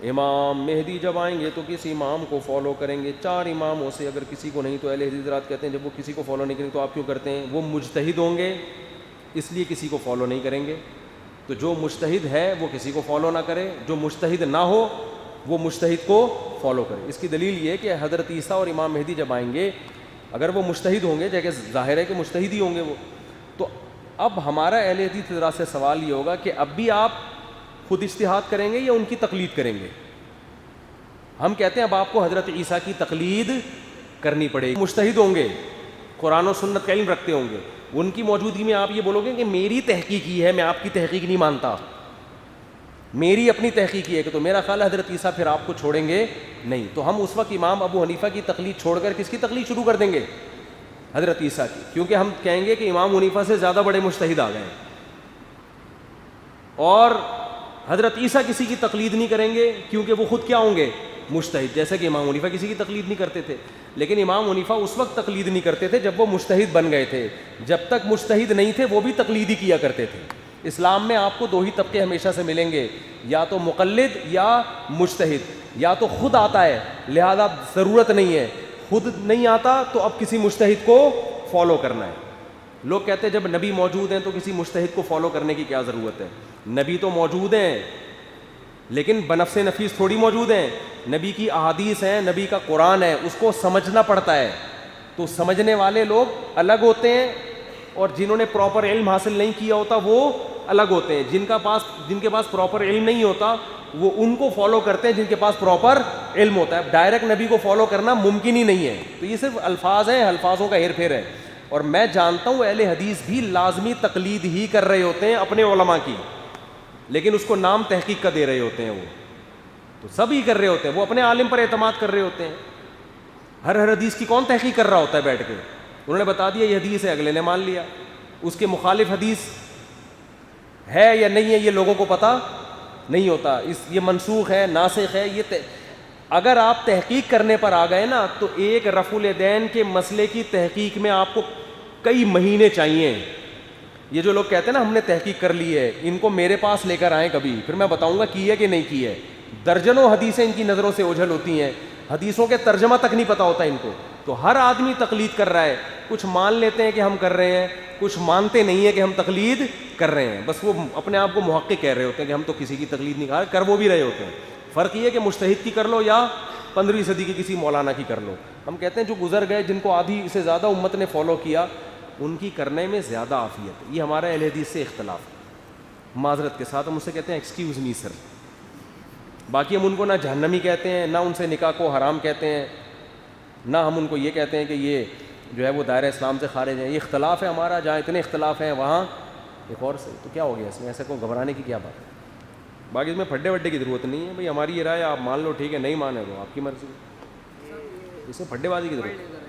امام مہدی جب آئیں گے تو کسی امام کو فالو کریں گے, 4 اماموں سے اگر کسی کو نہیں تو اہل حدیث حضرات کہتے ہیں جب وہ کسی کو فالو نہیں کریں تو آپ کیوں کرتے ہیں؟ وہ مجتہد ہوں گے اس لیے کسی کو فالو نہیں کریں گے. تو جو مجتہد ہے وہ کسی کو فالو نہ کرے, جو مجتہد نہ ہو وہ مجتہد کو فالو کرے. اس کی دلیل یہ ہے کہ حضرت عیسیٰ اور امام مہدی جب آئیں گے اگر وہ مجتہد ہوں گے, جیسے ظاہر ہے کہ مجتہد ہی ہوں گے وہ, تو اب ہمارا اہل حدیث حضرات سے سوال یہ ہوگا کہ اب بھی آپ خود اجتہاد کریں گے یا ان کی تقلید کریں گے؟ ہم کہتے ہیں اب آپ کو حضرت عیسیٰ کی تقلید کرنی پڑے گی. مجتہد ہوں گے, قرآن و سنت کا علم رکھتے ہوں گے, ان کی موجودگی میں آپ یہ بولو گے کہ میری تحقیق یہ ہے, میں آپ کی تحقیق نہیں مانتا, میری اپنی تحقیق یہ ہے, کہ تو میرا خیال ہے حضرت عیسیٰ پھر آپ کو چھوڑیں گے نہیں. تو ہم اس وقت امام ابو حنیفہ کی تقلید چھوڑ کر کس کی تقلید شروع کر دیں گے؟ حضرت عیسیٰ کی, کیونکہ ہم کہیں گے کہ امام حنیفہ سے زیادہ بڑے مجتہد آ گئے ہیں. اور حضرت عیسیٰ کسی کی تقلید نہیں کریں گے کیونکہ وہ خود کیا ہوں گے؟ مجتہد, جیسے کہ امام حنیفہ کسی کی تقلید نہیں کرتے تھے. لیکن امام حنیفہ اس وقت تقلید نہیں کرتے تھے جب وہ مجتہد بن گئے تھے, جب تک مجتہد نہیں تھے وہ بھی تقلید ہی کیا کرتے تھے. اسلام میں آپ کو 2 ہی طبقے ہمیشہ سے ملیں گے, یا تو مقلد یا مجتہد. یا تو خود آتا ہے لہذا ضرورت نہیں ہے, خود نہیں آتا تو اب کسی مجتہد کو فالو کرنا ہے. لوگ کہتے ہیں جب نبی موجود ہیں تو کسی مجتہد کو فالو کرنے کی کیا ضرورت ہے؟ نبی تو موجود ہیں لیکن بنفس نفیس تھوڑی موجود ہیں. نبی کی احادیث ہیں, نبی کا قرآن ہے, اس کو سمجھنا پڑتا ہے. تو سمجھنے والے لوگ الگ ہوتے ہیں اور جنہوں نے پراپر علم حاصل نہیں کیا ہوتا وہ الگ ہوتے ہیں. جن کے پاس پراپر علم نہیں ہوتا وہ ان کو فالو کرتے ہیں جن کے پاس پراپر علم ہوتا ہے. ڈائریکٹ نبی کو فالو کرنا ممکن ہی نہیں ہے. تو یہ صرف الفاظ ہیں, الفاظوں کا ہیر پھیر ہے. اور میں جانتا ہوں اہل حدیث بھی لازمی تقلید ہی کر رہے ہوتے ہیں اپنے علماء کی, لیکن اس کو نام تحقیق کا دے رہے ہوتے ہیں. وہ تو سب ہی کر رہے ہوتے ہیں, وہ اپنے عالم پر اعتماد کر رہے ہوتے ہیں. ہر حدیث کی کون تحقیق کر رہا ہوتا ہے بیٹھ کے؟ انہوں نے بتا دیا یہ حدیث ہے, اگلے نے مان لیا. اس کے مخالف حدیث ہے یا نہیں ہے یہ لوگوں کو پتہ نہیں ہوتا. یہ منسوخ ہے, ناسخ ہے. یہ اگر آپ تحقیق کرنے پر آ گئے نا تو ایک رفع الیدین کے مسئلے کی تحقیق میں آپ کو کئی مہینے چاہیے. یہ جو لوگ کہتے ہیں نا ہم نے تحقیق کر لی ہے, ان کو میرے پاس لے کر آئیں کبھی, پھر میں بتاؤں گا کی ہے کہ نہیں کی ہے. درجنوں حدیثیں ان کی نظروں سے اوجھل ہوتی ہیں, حدیثوں کے ترجمہ تک نہیں پتہ ہوتا ان کو. تو ہر آدمی تقلید کر رہا ہے. کچھ مان لیتے ہیں کہ ہم کر رہے ہیں, کچھ مانتے نہیں ہیں کہ ہم تقلید کر رہے ہیں. بس وہ اپنے آپ کو محقق کہہ رہے ہوتے ہیں کہ ہم تو کسی کی تقلید نہیں کر وہ بھی رہے ہوتے ہیں. فرق یہ ہے کہ مجتہد کی کر لو یا 15ویں صدی کی کسی مولانا کی کر لو. ہم کہتے ہیں جو گزر گئے, جن کو آدھی سے زیادہ امت نے فالو کیا, ان کی کرنے میں زیادہ عافیت ہے. یہ ہمارا اہل حدیث سے اختلاف ہے. معذرت کے ساتھ ہم اسے کہتے ہیں ایکسکیوز می سر. باقی ہم ان کو نہ جہنمی کہتے ہیں, نہ ان سے نکاح کو حرام کہتے ہیں, نہ ہم ان کو یہ کہتے ہیں کہ یہ جو ہے وہ دائرہ اسلام سے خارج ہے. یہ اختلاف ہے ہمارا, جہاں اتنے اختلاف ہیں وہاں ایک اور سے. تو کیا ہو گیا اس میں, ایسے کو گھبرانے کی کیا بات ہے؟ باقی اس میں پھڈے وڈے کی ضرورت نہیں ہے. بھائی ہماری یہ رائے آپ مان لو ٹھیک ہے, نہیں مانے تو آپ کی مرضی. اس میں پھڈے بازی کی ضرورت ہے.